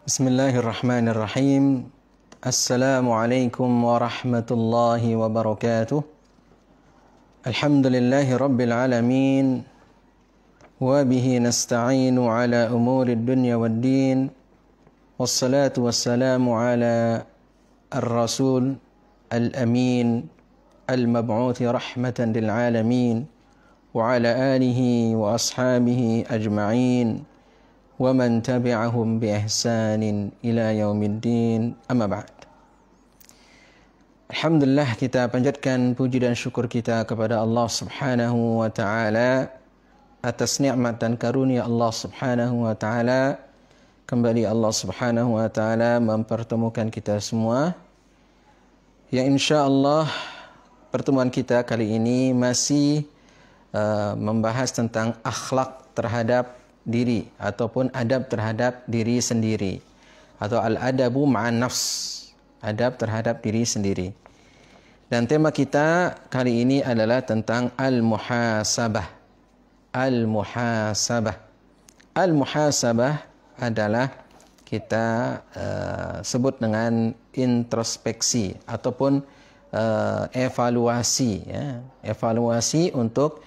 Bismillahirrahmanirrahim. Assalamualaikum warahmatullahi wabarakatuh. Alhamdulillahi rabbil alamin. Wa bihi nasta'inu ala umuri dunya waddin. Wassalatu wassalamu ala ar-rasul al-amin al-mab'uthi rahmatan lil alamin wa ala alihi wa ashabihi ajma'in wa man tabi'ahum bi ihsanin ila yaumiddin, amma ba'd. Alhamdulillah, kita panjatkan puji dan syukur kita kepada Allah Subhanahu wa taala atas nikmat dan karunia Allah Subhanahu wa taala. Kembali Allah Subhanahu wa taala mempertemukan kita semua, yang insyaallah pertemuan kita kali ini masih membahas tentang akhlak terhadap diri ataupun adab terhadap diri sendiri, atau al-adabu ma'an nafs, adab terhadap diri sendiri. Dan tema kita kali ini adalah tentang al-muhasabah. Al-muhasabah. Al-muhasabah adalah kita sebut dengan introspeksi ataupun evaluasi, ya. Evaluasi untuk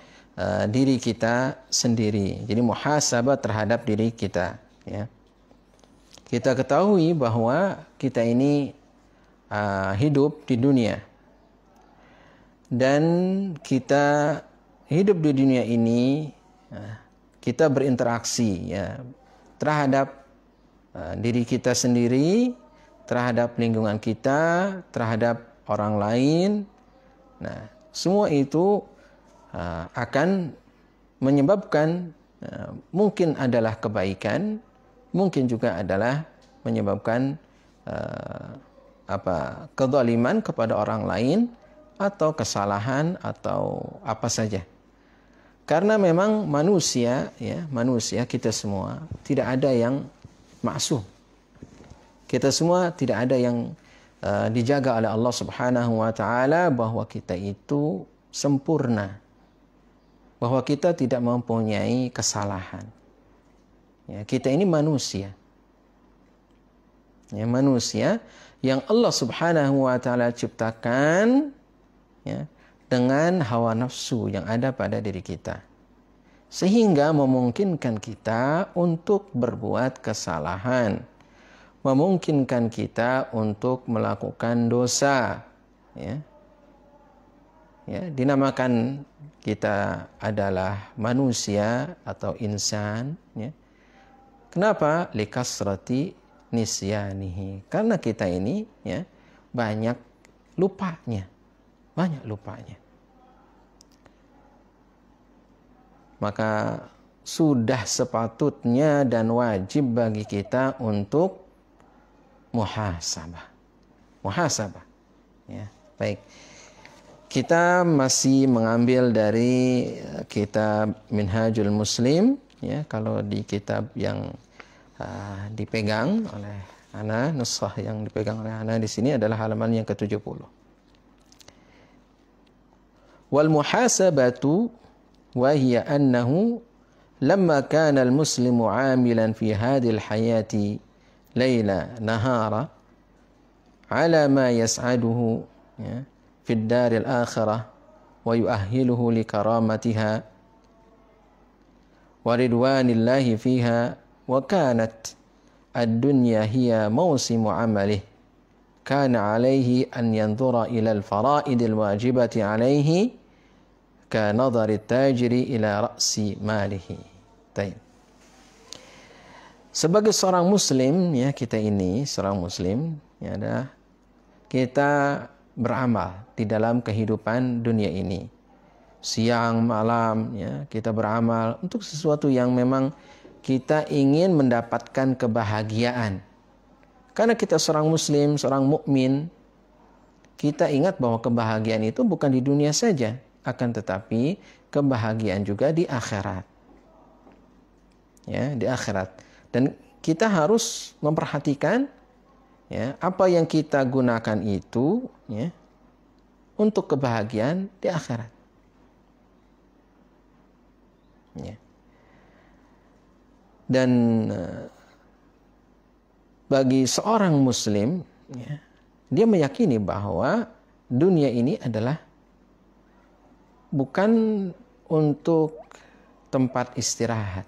diri kita sendiri. Jadi muhasabah terhadap diri kita, ya. Kita ketahui bahwa kita ini hidup di dunia, dan kita hidup di dunia ini kita berinteraksi, ya, terhadap diri kita sendiri, terhadap lingkungan kita, terhadap orang lain. Nah, semua itu akan menyebabkan mungkin adalah kebaikan, mungkin juga adalah menyebabkan kezaliman kepada orang lain, atau kesalahan, atau apa saja. Karena memang manusia, ya, manusia kita semua tidak ada yang maksum. Kita semua tidak ada yang dijaga oleh Allah Subhanahu wa taala bahwa kita itu sempurna, bahwa kita tidak mempunyai kesalahan. Ya, kita ini manusia. Ya, manusia yang Allah Subhanahu wa taala ciptakan, ya, dengan hawa nafsu yang ada pada diri kita, sehingga memungkinkan kita untuk berbuat kesalahan, memungkinkan kita untuk melakukan dosa, ya. Ya, dinamakan kita adalah manusia atau insan, ya. Kenapa? Likasrati nisyanihi. Karena kita ini, ya, banyak lupanya. Banyak lupanya. Maka sudah sepatutnya dan wajib bagi kita untuk muhasabah. Muhasabah. Ya, baik. Kita masih mengambil dari kitab Minhajul Muslim, ya. Kalau di kitab yang dipegang oleh ana, nuskhah yang dipegang oleh ana di sini adalah halaman yang ke-70. Wal muhasabatu wa hiya annahu lamma kana al-muslimu 'amilan fi hadhihi al-hayati laila nahara ala ma yas'aduhu, ya, في الدار الآخرة ويؤهله لكرامتها ورضوان الله فيها وكانت الدنيا هي موسم عمله كان عليه أن ينظر إلى الفرائض الواجبة عليه كنظر التاجر إلى رأس ماله. طيب. Sebagai seorang muslim, ya, kita ini seorang muslim, ya, kita beramal di dalam kehidupan dunia ini. Siang, malam, ya, kita beramal untuk sesuatu yang memang kita ingin mendapatkan kebahagiaan. Karena kita seorang muslim, seorang mukmin, kita ingat bahwa kebahagiaan itu bukan di dunia saja, akan tetapi kebahagiaan juga di akhirat. Ya, di akhirat. Dan kita harus memperhatikan, ya, apa yang kita gunakan itu, ya, untuk kebahagiaan di akhirat. Ya. Dan bagi seorang muslim, ya, dia meyakini bahwa dunia ini adalah bukan untuk tempat istirahat.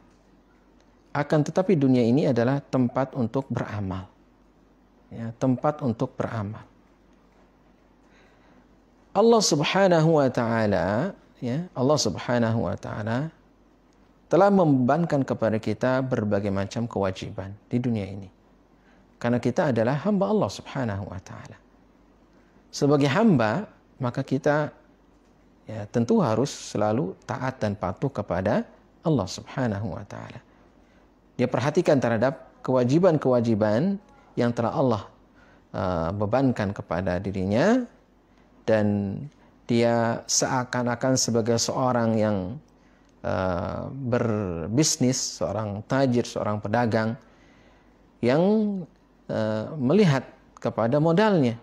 Akan tetapi dunia ini adalah tempat untuk beramal. Ya, tempat untuk beramal. Allah Subhanahu wa taala, ya, Allah Subhanahu wa taala telah membebankan kepada kita berbagai macam kewajiban di dunia ini. Karena kita adalah hamba Allah Subhanahu wa taala. Sebagai hamba, maka kita ya tentu harus selalu taat dan patuh kepada Allah Subhanahu wa taala. Dia perhatikan terhadap kewajiban-kewajiban yang telah Allah bebankan kepada dirinya, dan dia seakan-akan sebagai seorang yang berbisnis, seorang tajir, seorang pedagang yang melihat kepada modalnya.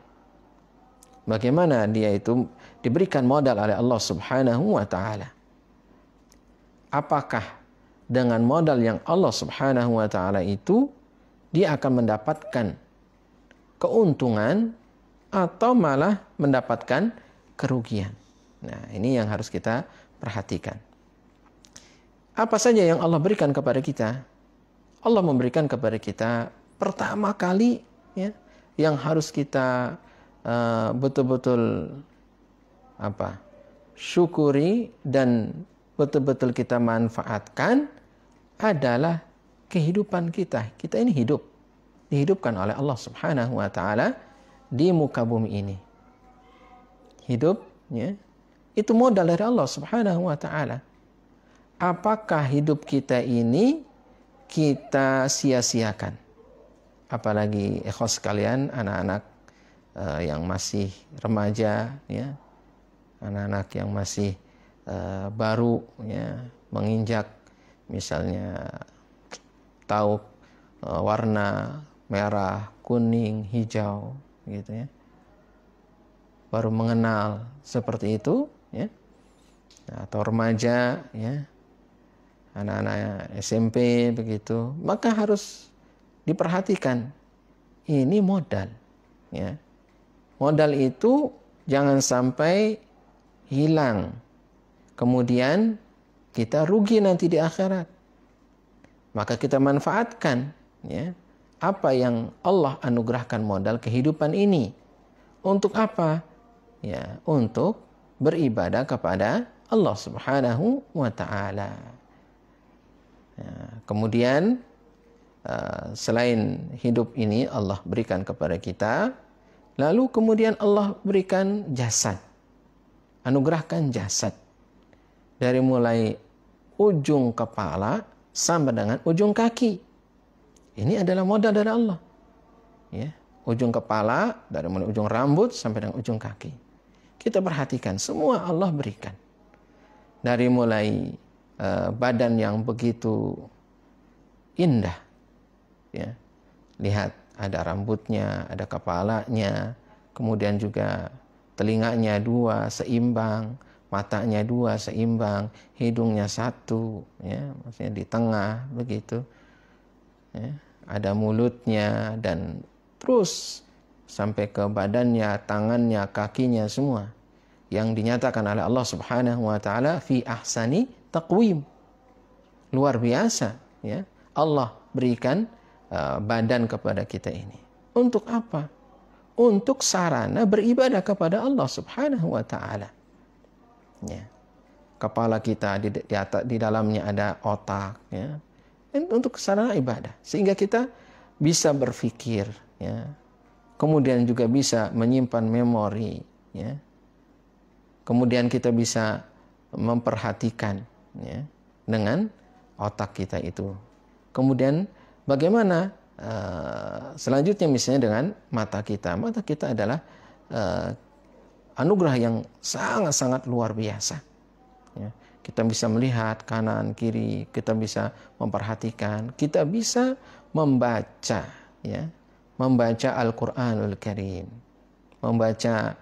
Bagaimana dia itu diberikan modal oleh Allah Subhanahu wa taala. Apakah dengan modal yang Allah Subhanahu wa taala itu dia akan mendapatkan keuntungan atau malah mendapatkan kerugian? Nah, ini yang harus kita perhatikan. Apa saja yang Allah berikan kepada kita? Allah memberikan kepada kita pertama kali, ya, yang harus kita betul-betul syukuri dan betul-betul kita manfaatkan adalah kehidupan kita. Kita ini hidup, dihidupkan oleh Allah Subhanahu wa taala di muka bumi ini. Hidup, ya, itu modal dari Allah Subhanahu wa taala. Apakah hidup kita ini kita sia-siakan? Apalagi ikhwas sekalian, anak-anak yang masih remaja, ya, anak-anak yang masih baru, ya, menginjak misalnya tahu warna merah, kuning, hijau, gitu ya, baru mengenal seperti itu, ya, atau remaja, ya, anak-anak SMP begitu, maka harus diperhatikan. Ini modal, ya. Modal itu jangan sampai hilang. Kemudian kita rugi nanti di akhirat. Maka kita manfaatkan, ya, apa yang Allah anugerahkan modal kehidupan ini. Untuk apa? Ya, untuk beribadah kepada Allah Subhanahu wa taala. Ya, kemudian selain hidup ini Allah berikan kepada kita, lalu kemudian Allah berikan jasad, anugerahkan jasad dari mulai ujung kepala sampai dengan ujung kaki. Ini adalah modal dari Allah, ya, ujung kepala dari mulai ujung rambut sampai dengan ujung kaki. Kita perhatikan semua Allah berikan, dari mulai badan yang begitu indah, ya, lihat ada rambutnya, ada kepalanya, kemudian juga telinganya 2 seimbang, matanya 2 seimbang, hidungnya 1, ya, maksudnya di tengah begitu, ya, ada mulutnya, dan terus sampai ke badannya, tangannya, kakinya, semua yang dinyatakan oleh Allah Subhanahu wa taala fi ahsani taqwim. Luar biasa, ya, Allah berikan badan kepada kita ini. Untuk apa? Untuk sarana beribadah kepada Allah Subhanahu wa taala. Ya. Kepala kita di dalamnya ada otak, ya. Untuk sarana ibadah, sehingga kita bisa berpikir, ya. Kemudian juga bisa menyimpan memori, ya. Kemudian kita bisa memperhatikan, ya, dengan otak kita itu. Kemudian bagaimana selanjutnya misalnya dengan mata kita. Mata kita adalah anugerah yang sangat-sangat luar biasa. Ya, kita bisa melihat kanan, kiri, kita bisa memperhatikan, kita bisa membaca, ya, membaca Al-Quranul Karim, membaca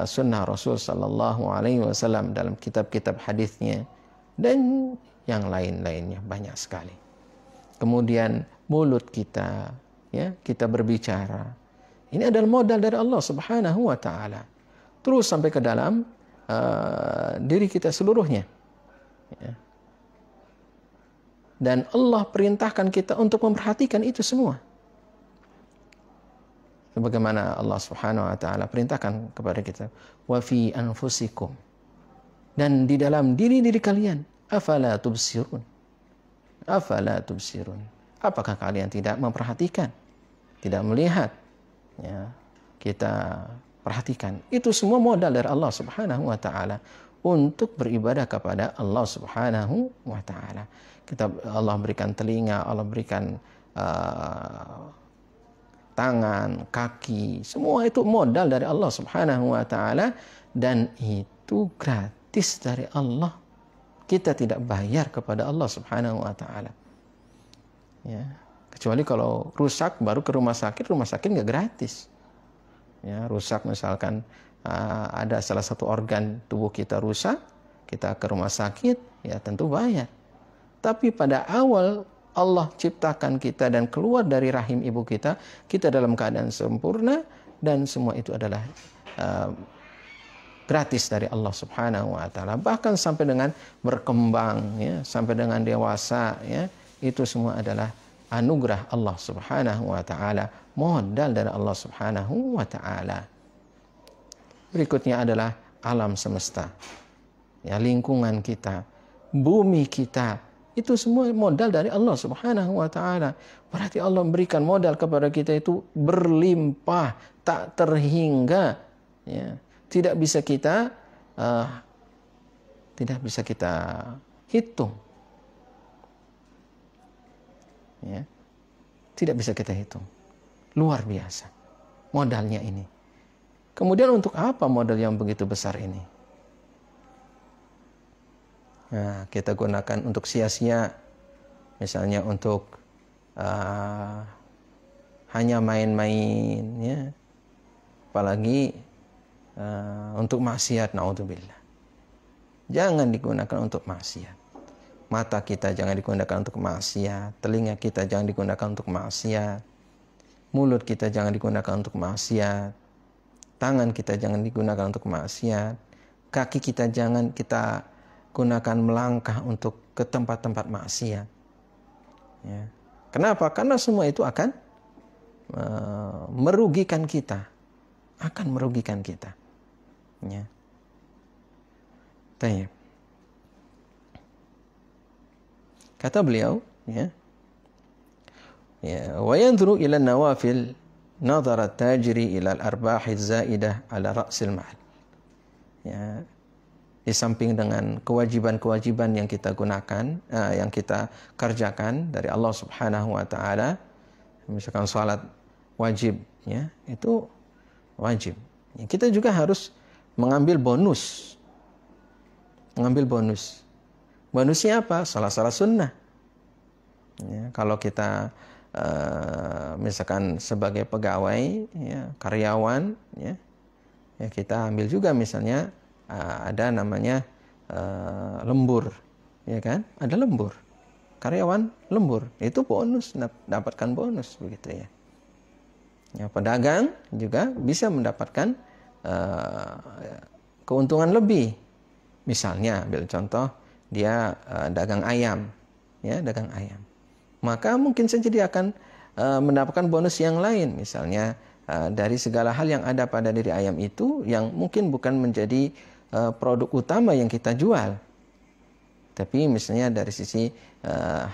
sunnah Rasul Sallallahu Alaihi Wasallam dalam kitab-kitab hadisnya, dan yang lain-lainnya banyak sekali. Kemudian mulut kita ya, kita berbicara. Ini adalah modal dari Allah Subhanahu wa taala. Terus sampai ke dalam diri kita seluruhnya. Ya. Dan Allah perintahkan kita untuk memperhatikan itu semua. Sebagaimana Allah Subhanahu wa taala perintahkan kepada kita, wa fi anfusikum, dan di dalam diri-diri kalian, afala tubsirun. Afala tubsirun. Apakah kalian tidak memperhatikan, tidak melihat? Ya, kita perhatikan. Itu semua modal dari Allah Subhanahu wa taala untuk beribadah kepada Allah Subhanahu wa taala. Allah berikan telinga, Allah berikan tangan, kaki, semua itu modal dari Allah Subhanahu wa taala, dan itu gratis dari Allah. Kita tidak bayar kepada Allah Subhanahu wa taala. Ya, kecuali kalau rusak baru ke rumah sakit nggak gratis. Ya, rusak misalkan ada salah satu organ tubuh kita rusak, kita ke rumah sakit, ya tentu bayar. Tapi pada awal Allah ciptakan kita dan keluar dari rahim ibu kita dalam keadaan sempurna, dan semua itu adalah gratis dari Allah Subhanahu wa taala. Bahkan sampai dengan berkembang, ya, sampai dengan dewasa, ya, itu semua adalah anugerah Allah Subhanahu wa taala, modal dari Allah Subhanahu wa taala. Berikutnya adalah alam semesta. Ya, lingkungan kita, bumi kita, itu semua modal dari Allah Subhanahu wa taala. Berarti Allah memberikan modal kepada kita itu berlimpah, tak terhingga, ya. Tidak bisa kita hitung. Ya. Tidak bisa kita hitung. Luar biasa modalnya ini. Kemudian untuk apa modal yang begitu besar ini? Nah, kita gunakan untuk sia-sia, misalnya untuk hanya main-main, ya. Apalagi untuk maksiat, naudzubillah. Jangan digunakan untuk maksiat. Mata kita jangan digunakan untuk maksiat, telinga kita jangan digunakan untuk maksiat, mulut kita jangan digunakan untuk maksiat, tangan kita jangan digunakan untuk maksiat, kaki kita jangan kita gunakan melangkah untuk ke tempat-tempat maksiat. Ya. Kenapa? Karena semua itu akan merugikan kita, Ya. Baik. Kata beliau, ya, wa yanzuru ila nawafil nadhara tajiri ila al-arbah az-zaidah ala ra'sil mal. Ya. Di samping dengan kewajiban-kewajiban yang kita gunakan, yang kita kerjakan dari Allah Subhanahu wa taala, misalkan salat wajib, ya, itu wajib. Ya, kita juga harus mengambil bonus. Bonusnya apa? Salat-salat sunnah. Ya, kalau kita misalkan sebagai pegawai, ya, karyawan, ya, kita ambil juga misalnya ada namanya lembur, ya kan? Ada lembur, karyawan lembur, itu bonus, dapatkan bonus, begitu ya. Ya, pedagang juga bisa mendapatkan keuntungan lebih. Misalnya, ambil contoh, dia dagang ayam, ya, dagang ayam. Maka mungkin saja dia akan mendapatkan bonus yang lain, misalnya dari segala hal yang ada pada diri ayam itu, yang mungkin bukan menjadi produk utama yang kita jual, tapi misalnya dari sisi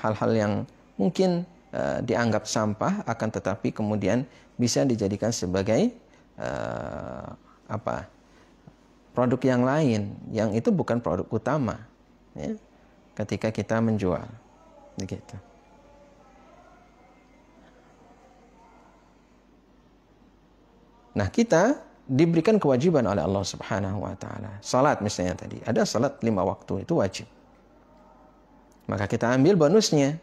hal-hal yang mungkin dianggap sampah, akan tetapi kemudian bisa dijadikan sebagai produk yang lain, yang itu bukan produk utama, ya, ketika kita menjual, begitu. Nah, kita diberikan kewajiban oleh Allah Subhanahu wa taala. Salat misalnya tadi, ada salat 5 waktu, itu wajib. Maka kita ambil bonusnya.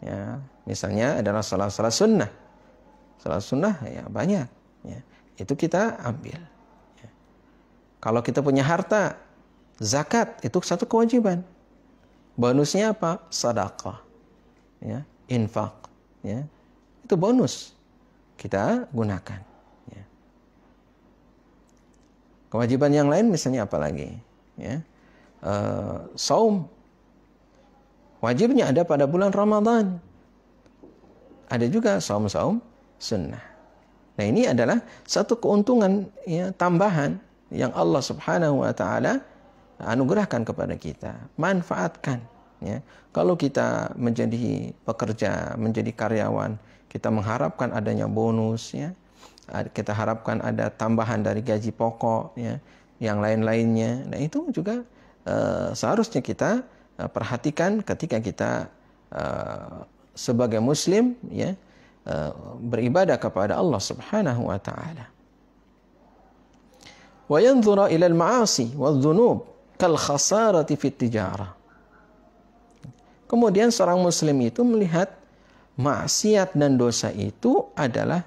Ya, misalnya adalah salat-salat sunnah. Salat sunnah ya banyak, ya. Itu kita ambil. Ya. Kalau kita punya harta, zakat itu satu kewajiban. Bonusnya apa? Sedekah. Ya, infak, ya. Itu bonus kita gunakan. Ya. Kewajiban yang lain misalnya apa lagi? Ya. Saum. Wajibnya ada pada bulan Ramadan. Ada juga saum-saum sunnah. Nah, ini adalah satu keuntungan ya, tambahan yang Allah Subhanahu wa taala anugerahkan kepada kita. Manfaatkan ya. Kalau kita menjadi pekerja, menjadi karyawan, kita mengharapkan adanya bonus ya. Kita harapkan ada tambahan dari gaji pokok ya, yang lain-lainnya. Nah, itu juga seharusnya kita perhatikan ketika kita sebagai muslim ya, beribadah kepada Allah Subhanahu wa taala. Wa yanzura ila al-ma'asi wadh-dhunub kal khasarati fit tijarah. Kemudian seorang muslim itu melihat maksiat dan dosa itu adalah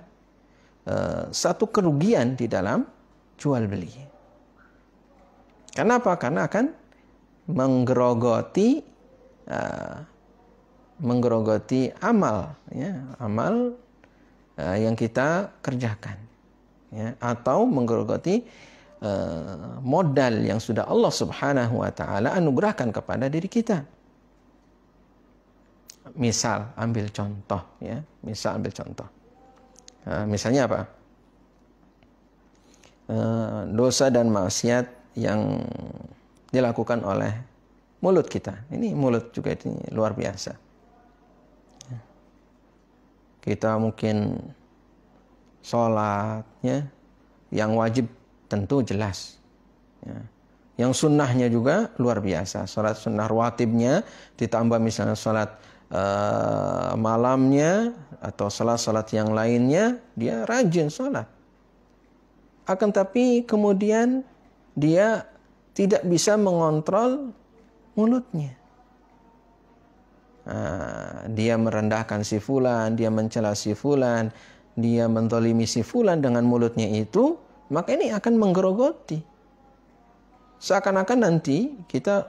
satu kerugian di dalam jual beli. Kenapa? Karena akan menggerogoti amal ya, amal yang kita kerjakan ya, atau menggerogoti modal yang sudah Allah Subhanahu wa taala anugerahkan kepada diri kita. Misal ambil contoh ya, misalnya apa? Dosa dan maksiat yang dilakukan oleh mulut kita. Ini mulut juga ini luar biasa. Kita mungkin sholat ya, yang wajib tentu jelas ya. Yang sunnahnya juga luar biasa. Sholat sunnah rawatibnya ditambah misalnya sholat malamnya atau sholat yang lainnya, dia rajin sholat. Akan tapi kemudian dia tidak bisa mengontrol mulutnya. Dia merendahkan si fulan, dia mencela si fulan, dia menzalimi si fulan dengan mulutnya itu, maka ini akan menggerogoti. Seakan-akan nanti kita,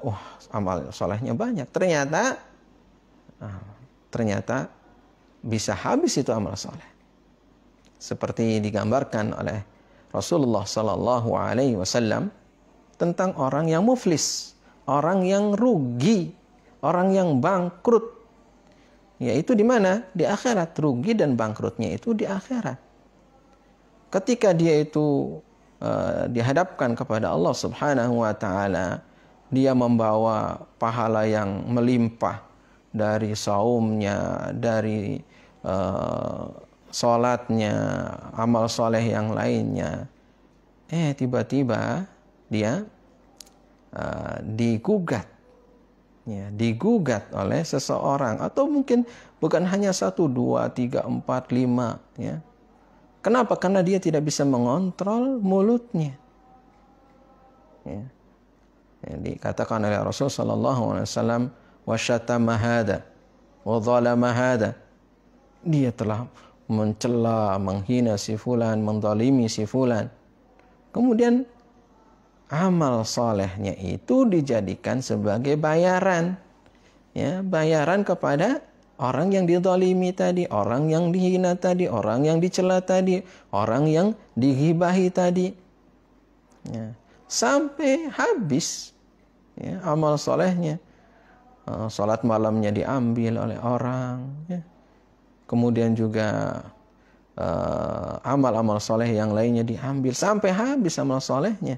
amal solehnya banyak. Ternyata bisa habis itu amal soleh. Seperti digambarkan oleh Rasulullah Sallallahu Alaihi Wasallam tentang orang yang muflis, orang yang rugi, orang yang bangkrut. Yaitu di mana? Di akhirat. Rugi dan bangkrutnya itu di akhirat. Ketika dia itu dihadapkan kepada Allah Subhanahu wa taala, dia membawa pahala yang melimpah dari saumnya, dari salatnya, amal soleh yang lainnya. Tiba-tiba dia digugat. Ya, digugat oleh seseorang, atau mungkin bukan hanya 1, 2, 3, 4, 5 ya. Kenapa? Karena dia tidak bisa mengontrol mulutnya. Ya. Dikatakan oleh Rasul sallallahu alaihi wasallam, wa syatama hada wa zalama hada. Dia telah mencela, menghina si fulan, menzalimi si fulan. Kemudian amal solehnya itu dijadikan sebagai bayaran. Ya, bayaran kepada orang yang dizalimi tadi, orang yang dihina tadi, orang yang dicela tadi, orang yang dighibahi tadi. Ya, sampai habis ya, amal solehnya. Salat malamnya diambil oleh orang. Ya. Kemudian juga amal-amal soleh yang lainnya diambil. Sampai habis amal solehnya.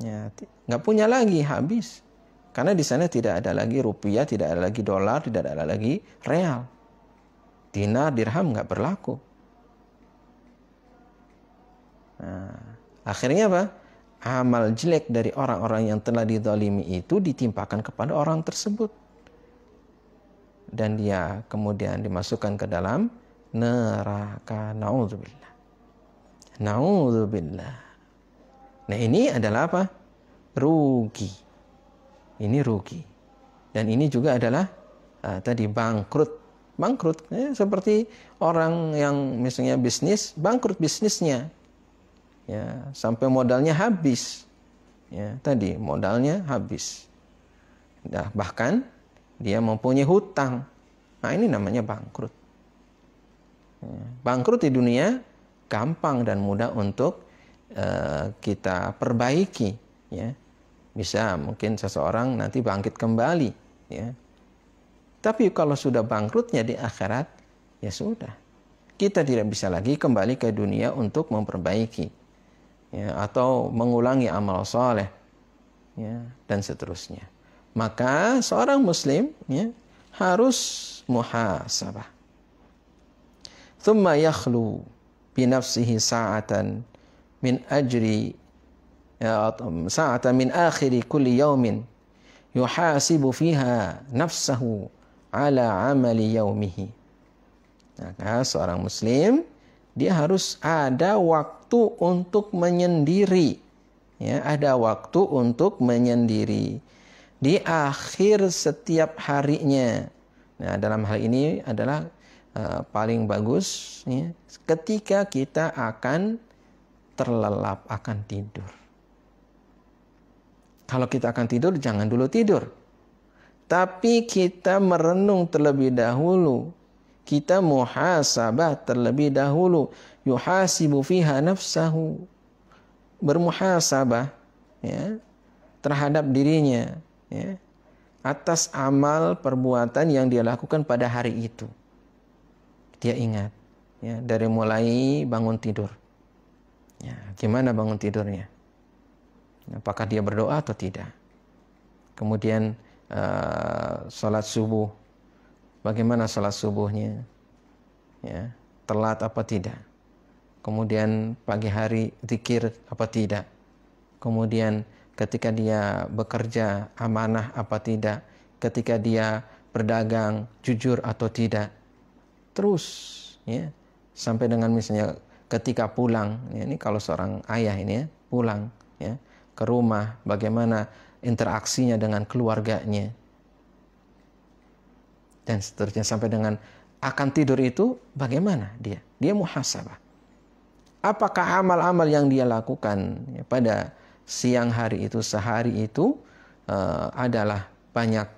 Ya, nggak punya lagi, habis. Karena di sana tidak ada lagi rupiah, tidak ada lagi dolar, tidak ada lagi real. Dinar, dirham nggak berlaku. Nah, akhirnya apa? Amal jelek dari orang-orang yang telah dizalimi itu ditimpakan kepada orang tersebut. Dan dia kemudian dimasukkan ke dalam neraka. Na'udzubillah. Na'udzubillah. Nah, ini adalah apa? Rugi. Ini rugi. Dan ini juga adalah tadi bangkrut. Bangkrut seperti orang yang misalnya bisnis, bangkrut bisnisnya. Ya, sampai modalnya habis. Ya, tadi modalnya habis. Nah, bahkan dia mempunyai hutang. Nah, ini namanya bangkrut. Bangkrut di dunia gampang dan mudah untuk kita perbaiki, ya. Bisa mungkin seseorang nanti bangkit kembali, ya. Tapi kalau sudah bangkrutnya di akhirat, ya sudah. Kita tidak bisa lagi kembali ke dunia untuk memperbaiki, ya, atau mengulangi amal soleh, ya, dan seterusnya. Maka seorang muslim, ya, harus muhasabah. Thumma yakhlu binafsihi sa'atan min ajri, ya, sa'atan min akhiri kulli yaumin yuhasibu fiha nafsahu ala amali yaumihi. Maka seorang muslim dia harus ada waktu untuk menyendiri, ya, ada waktu untuk menyendiri di akhir setiap harinya. Nah, dalam hal ini adalah paling bagus, ya, ketika kita akan terlelap, akan tidur. Kalau kita akan tidur, jangan dulu tidur. Tapi kita merenung terlebih dahulu. Kita muhasabah terlebih dahulu. Yuhasibu fiha nafsahu. Bermuhasabah, ya, terhadap dirinya, ya, atas amal perbuatan yang dia lakukan pada hari itu. Dia ingat, ya, dari mulai bangun tidur. Ya, gimana bangun tidurnya? Apakah dia berdoa atau tidak? Kemudian sholat subuh, bagaimana sholat subuhnya? Ya, telat apa tidak? Kemudian pagi hari zikir apa tidak? Kemudian ketika dia bekerja amanah apa tidak? Ketika dia berdagang jujur atau tidak? Terus, ya, sampai dengan misalnya ketika pulang, ya, ini kalau seorang ayah ini, ya, pulang, ya, ke rumah, bagaimana interaksinya dengan keluarganya, dan seterusnya, sampai dengan akan tidur itu bagaimana dia muhasabah. Apakah amal-amal yang dia lakukan, ya, pada siang hari itu, sehari itu adalah banyak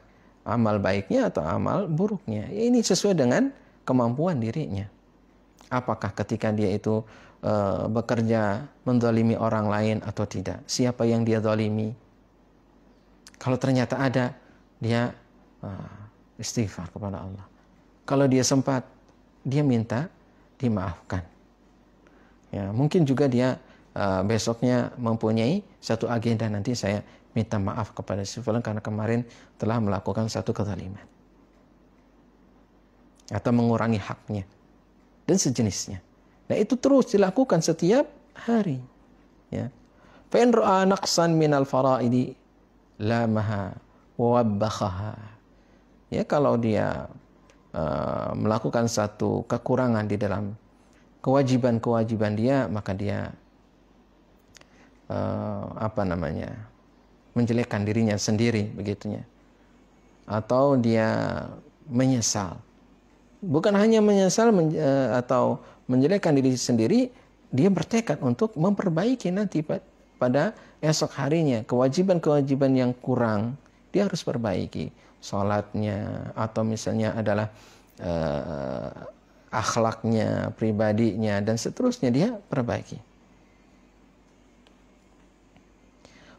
amal baiknya atau amal buruknya? Ini sesuai dengan kemampuan dirinya. Apakah ketika dia itu bekerja menzalimi orang lain atau tidak? Siapa yang dia zalimi? Kalau ternyata ada, dia istighfar kepada Allah. Kalau dia sempat, dia minta dimaafkan. Ya, mungkin juga dia besoknya mempunyai satu agenda, nanti saya minta maaf kepada si fulan karena kemarin telah melakukan satu kezaliman atau mengurangi haknya dan sejenisnya. Nah, itu terus dilakukan setiap hari, ya. Fa in ra'a naqsan minal fara'idi lamaha wa wabbakhaha. Ya, kalau dia melakukan satu kekurangan di dalam kewajiban-kewajiban dia, maka dia menjelekkan dirinya sendiri, begitunya. Atau dia menyesal. Bukan hanya menyesal atau menjelekkan diri sendiri, dia bertekad untuk memperbaiki nanti pada esok harinya. Kewajiban-kewajiban yang kurang, dia harus perbaiki. Salatnya, atau misalnya adalah akhlaknya, pribadinya, dan seterusnya dia perbaiki.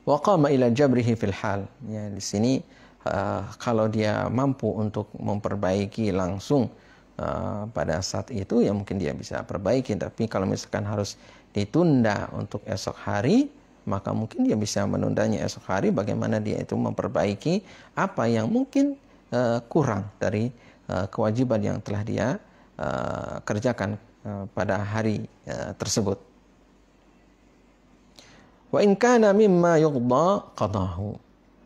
Wa qama ila jabrihi fil hal. Ya, di sini kalau dia mampu untuk memperbaiki langsung pada saat itu, ya mungkin dia bisa perbaiki. Tapi kalau misalkan harus ditunda untuk esok hari, maka mungkin dia bisa menundanya esok hari. Bagaimana dia itu memperbaiki apa yang mungkin kurang dari kewajiban yang telah dia kerjakan pada hari tersebut. Wa in kana mimma yuqda qadahu.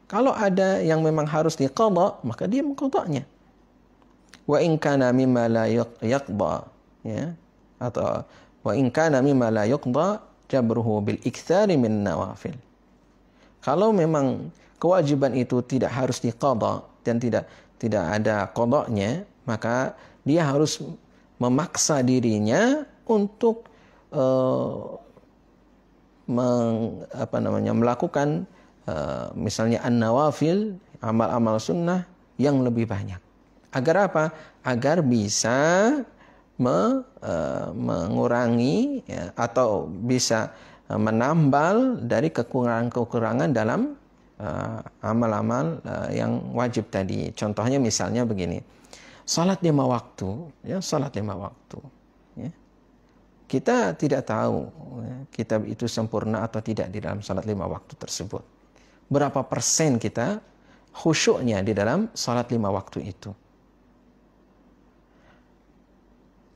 Kalau ada yang memang harus diqadha, maka dia mengqadanya. Wa in kana mimma la yaqda, ya, atau wa in kana mimma la yuqda jabruhu bil iktsari min nawafil. Kalau memang kewajiban itu tidak harus diqadha dan tidak ada qadanya, maka dia harus memaksa dirinya untuk melakukan misalnya an-nawafil, amal-amal sunnah yang lebih banyak. Agar apa? Agar bisa mengurangi ya, atau bisa menambal dari kekurangan-kekurangan dalam amal-amal yang wajib tadi. Contohnya misalnya begini, salat 5 waktu, ya, salat 5 waktu. Ya. Kita tidak tahu ya, kita itu sempurna atau tidak di dalam salat 5 waktu tersebut. Berapa persen kita khusyuknya di dalam salat 5 waktu itu.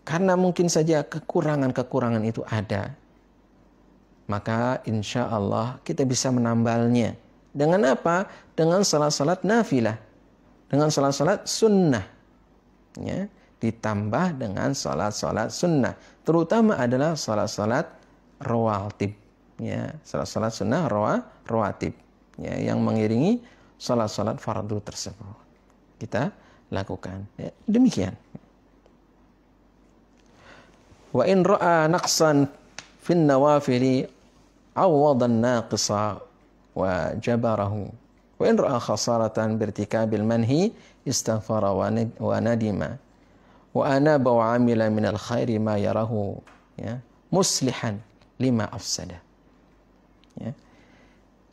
Karena mungkin saja kekurangan-kekurangan itu ada, maka insya Allah kita bisa menambalnya. Dengan apa? Dengan salat-salat nafilah. Dengan salat-salat sunnah. Ya, ditambah dengan salat-salat sunnah. Terutama adalah salat-salat rawatib. Ya, salat-salat sunnah rawatib. Ya, yang mengiringi salat-salat fardu tersebut. Kita lakukan. Ya, demikian. Wa in ra'a naqsan fin nawafili awwada an-naqisa wa jabarahu. Wa in ra'a khasaratan birtikabil manhi istaghfara wa nadima. Wa anaba wa amila minal khairi ma yarahu ya muslihan lima afsada. Ya.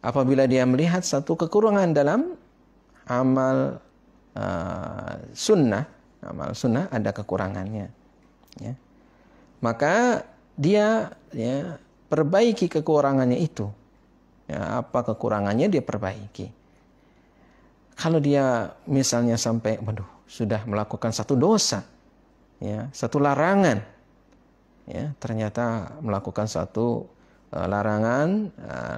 Apabila dia melihat satu kekurangan dalam amal sunnah ada kekurangannya. Ya. Maka dia ya, perbaiki kekurangannya itu. Ya, apa kekurangannya dia perbaiki. Kalau dia misalnya sampai, sudah melakukan satu dosa, ya, satu larangan, ya, ternyata melakukan satu larangan,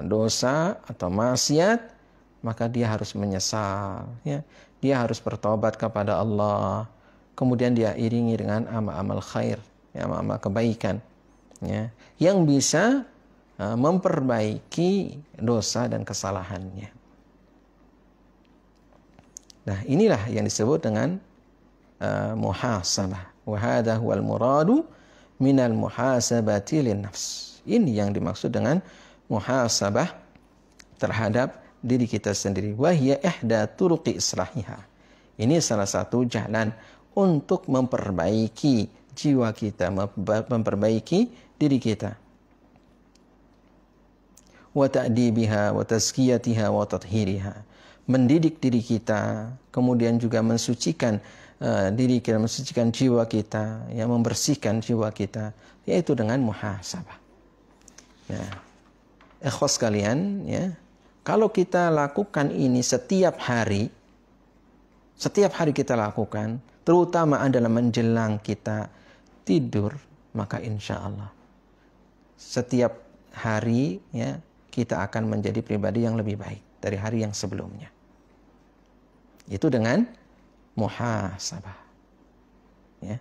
dosa atau maksiat, maka dia harus menyesal. Ya. Dia harus bertobat kepada Allah. Kemudian dia iringi dengan amal-amal khair. Ya, amal kebaikan ya, yang bisa memperbaiki dosa dan kesalahannya. Nah, inilah yang disebut dengan muhasabah. Wa hadha huwal muradu minal muhasabati lin nafs. Ini yang dimaksud dengan muhasabah terhadap diri kita sendiri. Wa hiya ihda turuqi islahiha. Ini salah satu jalan untuk memperbaiki jiwa kita, memperbaiki diri kita. Wa ta'dibiha wa tazkiyatiha wa tathhiriha. Mendidik diri kita, kemudian juga mensucikan diri kita, mensucikan jiwa kita, ya, membersihkan jiwa kita, yaitu dengan muhasabah. Ya. Ikhwas sekalian, ya. Kalau kita lakukan ini setiap hari kita lakukan, terutama adalah menjelang kita tidur, maka insya Allah setiap hari ya kita akan menjadi pribadi yang lebih baik dari hari yang sebelumnya. Itu dengan muhasabah. Ya.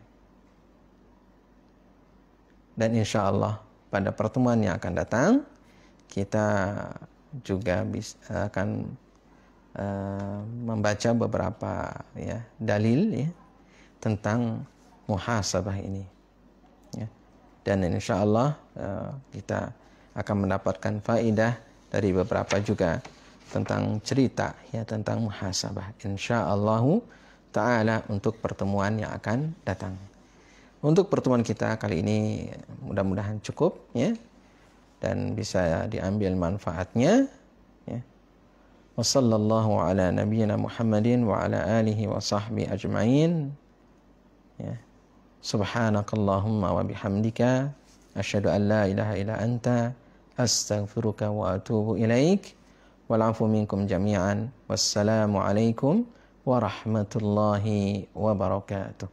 Dan insya Allah pada pertemuan yang akan datang kita juga akan membaca beberapa ya dalil ya tentang muhasabah ini. Ya. Dan insya Allah kita akan mendapatkan faedah dari beberapa juga tentang cerita ya tentang muhasabah. Insya Allah Ta'ala untuk pertemuan yang akan datang. Untuk pertemuan kita kali ini mudah-mudahan cukup ya dan bisa diambil manfaatnya. Ya. Wa sallallahu ala nabiyyina Muhammadin wa ala alihi wa sahbihi ajma'in. Ya. Subhanakallahumma wa bihamdika asyhadu an la ilaha illa anta astaghfiruka wa atubu ilaik. Wal afu minkum jami'an. Wassalamu alaikum warahmatullahi wabarakatuh.